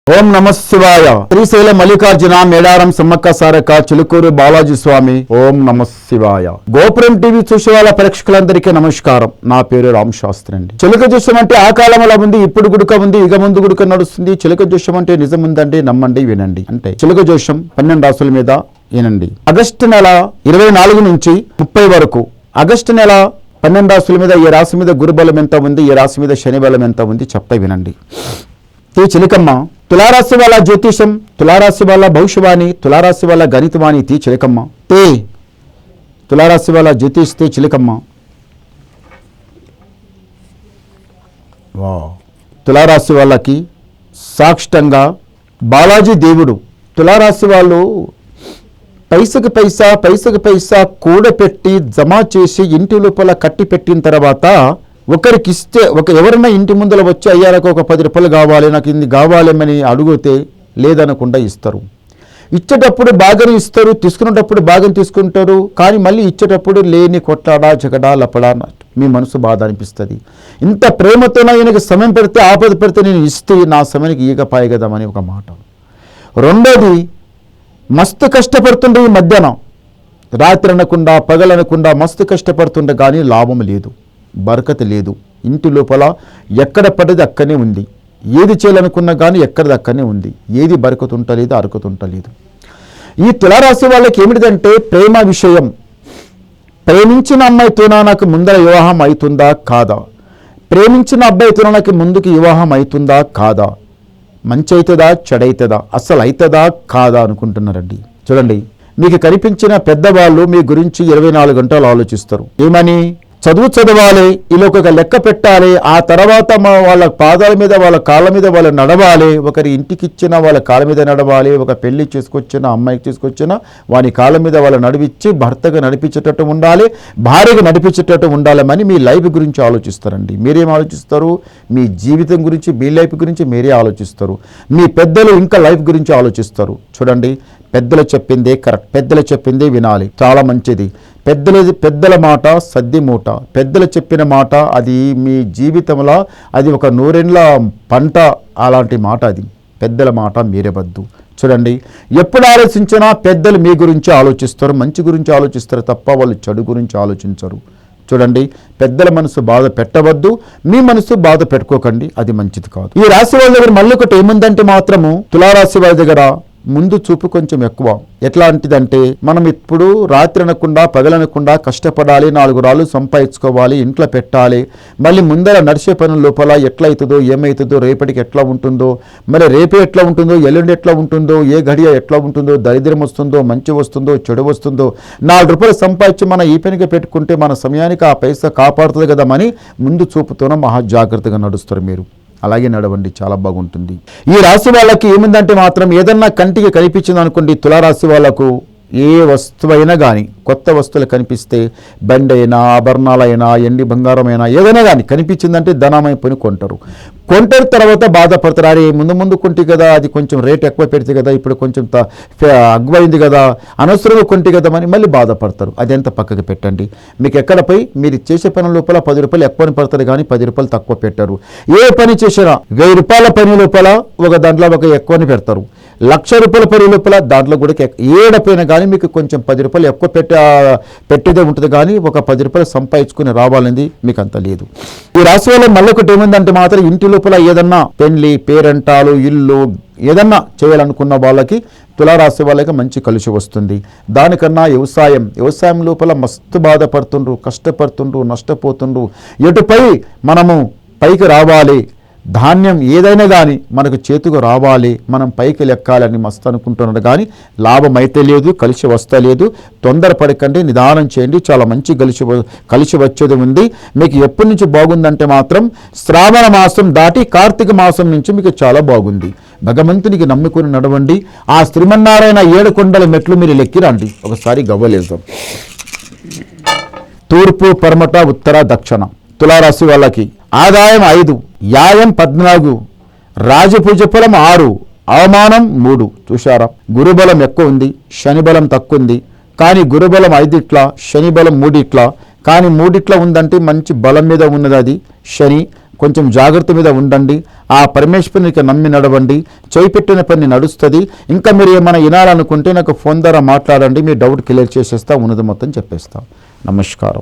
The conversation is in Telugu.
ఓం నమ శివాయ. శ్రీశైల మల్లికార్జున మేడారం సమ్మక్క సారక్క చిలుకూరు బాలాజీ స్వామి. ఓం నమ శివాయ. గోపురం టీవీ చూసే వాళ్ళ ప్రేక్షకులందరికీ నమస్కారం. నా పేరు రామ్ శాస్త్రి అండి. చిలుక జోషం అంటే ఆ కాలంలో ఉంది, ఇప్పుడు గుడుక ఉంది, ఇక ముందు గుడుక నడుస్తుంది. చిలుక జోషం అంటే నిజం ఉందండి, నమ్మండి, వినండి. అంటే చిలుక జోషం 12 రాసుల మీద వినండి. ఆగస్టు నెల 24 నుంచి 30 వరకు, ఆగస్టు నెల 12 రాసుల మీద ఏ రాశి మీద గురుబలం ఎంత ఉంది, ఏ రాశి మీద శని బలం ఎంత ఉంది చెప్తా వినండి. ఈ చిలకమ్మ తులారాశి వాళ్ళ జ్యోతిషం, తులారాశి వాళ్ళ భవిష్యవాణి, తులారాశి వాళ్ళ గణితవాణి తీ చిలకమ్మ. తులారాశి వాళ్ళ జ్యోతిష్ తే చిలకమ్మ. తులారాశి వాళ్ళకి సాక్షితంగా బాలాజీ దేవుడు. తులారాశి వాళ్ళు పైసకి పైసా కూడపెట్టి జమ చేసి ఇంటి లోపల కట్టి పెట్టిన తర్వాత ఒకరికి ఇస్తే, ఎవరైనా ఇంటి ముందర వచ్చి అయ్యారకు ఒక 10 రూపాయలు కావాలి, నాకు ఇన్ని కావాలేమని అడిగితే లేదనకుండా ఇస్తారు. ఇచ్చేటప్పుడు బాగానే ఇస్తారు, తీసుకునేటప్పుడు బాగానే తీసుకుంటారు. కానీ మళ్ళీ ఇచ్చేటప్పుడు లేని కొట్లాడా జగడా లపడా మీ మనసు బాధ అనిపిస్తుంది. ఇంత ప్రేమతోనే ఈయనకి సమయం పెడితే, ఆపద పెడితే నేను ఇస్తే నా సమయానికి ఈగపాయ కదమని ఒక మాట. రెండోది, మస్తు కష్టపడుతుండే ఈ మధ్యాహ్నం, రాత్రి అనకుండా పగలనకుండా మస్తు కష్టపడుతుండే కానీ లాభం లేదు, బరకత లేదు. ఇంటి లోపల ఎక్కడ పడ్డది అక్కడనే ఉంది. ఏది చేయాలనుకున్నా కానీ ఎక్కడిది అక్కడనే ఉంది. ఏది బరకతుంటలేదు, అరకతుంటలేదు. ఈ తులారాశి వాళ్ళకి ఏమిటిదంటే ప్రేమ విషయం. ప్రేమించిన అమ్మాయితోనా నాకు ముందర వివాహం అవుతుందా కాదా, ప్రేమించిన అబ్బాయితోనా నాకు ముందుకు వివాహం అవుతుందా కాదా, మంచి అవుతుందా చెడవుతుందా, అసలు అవుతుందా కాదా అనుకుంటున్నారండి. చూడండి, మీకు కనిపించిన పెద్దవాళ్ళు మీ గురించి 24 గంటలు ఆలోచిస్తారు. ఏమని? చదవాలి, ఇలా ఒక లెక్క పెట్టాలి, ఆ తర్వాత వాళ్ళ పాదాల మీద వాళ్ళ కాళ్ళ మీద వాళ్ళు నడవాలి. ఒకరి ఇంటికి ఇచ్చిన వాళ్ళ కాళ్ళ మీద నడవాలి, ఒక పెళ్లి చేసుకొచ్చిన అమ్మాయికి తీసుకొచ్చిన వాని కాళ్ళ మీద వాళ్ళు నడిపించి భర్తగా నడిపించేటట్టు ఉండాలి, భార్యగా నడిపించేటట్టు ఉండాలని మీ లైఫ్ గురించి ఆలోచిస్తారండి. మీరేం ఆలోచిస్తారు? మీ జీవితం గురించి, మీ లైఫ్ గురించి మీరే ఆలోచిస్తారు. మీ పెద్దలు ఇంకా లైఫ్ గురించి ఆలోచిస్తారు. చూడండి, పెద్దలు చెప్పిందే కరెక్ట్, పెద్దలు చెప్పిందే వినాలి, చాలా మంచిది. పెద్దల మాట సద్ది మూట. పెద్దలు చెప్పిన మాట అది మీ జీవితంలో అది ఒక 100 ఏళ్ల పంట, అలాంటి మాట అది. పెద్దల మాట మీరేవద్దు. చూడండి, ఎప్పుడు ఆలోచించినా పెద్దలు మీ గురించి ఆలోచిస్తారు, మంచి గురించి ఆలోచిస్తారు తప్ప వాళ్ళు చెడు గురించి ఆలోచించరు. చూడండి, పెద్దల మనసు బాధ పెట్టవద్దు, మీ మనసు బాధ పెట్టుకోకండి, అది మంచిది కాదు. ఈ రాశి వాళ్ళ దగ్గర మళ్ళీ ఒకటి ఏముందంటే మాత్రము, తులారాశి వాళ్ళ దగ్గర ముందు చూపు కొంచెం ఎక్కువ. ఎట్లాంటిదంటే, మనం ఇప్పుడు రాత్రి అనకుండా పగలనకుండా కష్టపడాలి, 4 రాళ్ళు సంపాదించుకోవాలి, ఇంట్లో పెట్టాలి. మళ్ళీ ముందర నడిచే పనుల లోపల ఎట్లయితుందో ఏమవుతుందో, రేపటికి ఎట్లా ఉంటుందో, మరి రేపు ఎట్లా ఉంటుందో, ఎల్లుండి ఎట్లా ఉంటుందో, ఏ గడియ ఎట్లా ఉంటుందో, దరిద్రం వస్తుందో, మంచి వస్తుందో, చెడు వస్తుందో. 4 రూపాయలు సంపాదించి మన ఈ పనిగా పెట్టుకుంటే మన సమయానికి ఆ పైసా కాపాడుతుంది కదామని ముందు చూపుతోనే మహా జాగ్రత్తగా నడుస్తారు మీరు. అలాగే నడవండి, చాలా బాగుంటుంది. ఈ రాశి వాళ్ళకి ఏముందంటే మాత్రం, ఏదన్నా కంటికి కనిపించింది అనుకోండి, తులారాశి వాళ్ళకు ఏ వస్తువైనా కానీ, కొత్త వస్తువులు కనిపిస్తే, బండి అయినా, ఆభరణాలైనా, ఎండి బంగారమైనా ఏదైనా కానీ కనిపించిందంటే ధనమై పని కొంటారు. తర్వాత బాధపడతారు. అరే ముందు కొంటి కదా, అది కొంచెం రేట్ ఎక్కువ పెడితే కదా, ఇప్పుడు కొంచెం అగ్వైంది కదా, అనవసరంగా కొంటి కదా అని మళ్ళీ బాధపడతారు. అదంతా పక్కకి పెట్టండి. మీకు ఎక్కడపై మీరు చేసే పని లోపల 10 రూపాయలు ఎక్కువని పడతారు కానీ 10 రూపాయలు తక్కువ పెట్టారు. ఏ పని చేసినా 1000 రూపాయల పని లోపల ఒక దాంట్లో ఒక ఎక్కువని పెడతారు. 1,00,000 రూపాయల పని లోపల దాంట్లో కూడా ఏడపోయినా కానీ మీకు కొంచెం 10 రూపాయలు ఎక్కువ పెట్టేదే ఉంటుంది కానీ ఒక 10 రూపాయలు సంపాదించుకుని రావాలని మీకు అంత లేదు. ఈ రాశి వల్ల మళ్ళీ ఒకటి ఏముందంటే మాత్రం, ఇంటి లోపల ఏదన్నా పెళ్లి, పేరెంటాలు, ఇల్లు ఏదన్నా చేయాలనుకున్న వాళ్ళకి, తులారాశి వాళ్ళకి మంచి కలిసి వస్తుంది. దానికన్నా వ్యవసాయం లోపల మస్తు బాధపడుతుండ్రు, కష్టపడుతుండ్రు, నష్టపోతుండ్రు. ఎటుపై మనము పైకి రావాలి, ధాన్యం ఏదైనా కానీ మనకు చేతికి రావాలి, మనం పైకి లెక్కాలని మస్తు అనుకుంటున్నారు కానీ లాభం అయితే లేదు, కలిసి వస్తలేదు. తొందరపడకండి, నిదానం చేయండి, చాలా మంచి కలిసి వచ్చేది ఉంది. మీకు ఎప్పటి నుంచి బాగుందంటే మాత్రం, శ్రావణ మాసం దాటి కార్తీక మాసం నుంచి మీకు చాలా బాగుంది. భగవంతునికి నమ్ముకుని నడవండి. ఆ శ్రీమన్నారాయణ 7 కొండల మెట్లు మీరు లెక్కిరండి. ఒకసారి గవ్వలేద్దాం. తూర్పు, పరమట, ఉత్తర, దక్షిణ. తులారాశి వాళ్ళకి ఆదాయం 5, యాయం 14, రాజపూజ ఫలం 6, అవమానం 3. చూశారా, గురుబలం ఎక్కువ ఉంది, శని బలం తక్కువ ఉంది. కానీ గురుబలం 5 ఇట్లా, శని బలం 3 ఇట్లా. కానీ 3 ఇట్లా ఉందంటే మంచి బలం మీద ఉన్నది అది శని. కొంచెం జాగ్రత్త మీద ఉండండి. ఆ పరమేశ్వరునికి నమ్మి నడవండి. చేయిపెట్టిన పని నడుస్తుంది. ఇంకా మీరు ఏమైనా వినాలనుకుంటే నాకు ఫోన్ ద్వారా మాట్లాడండి. మీ డౌట్ క్లియర్ చేసేస్తా, ఉన్నది మొత్తం చెప్పేస్తాం. నమస్కారం.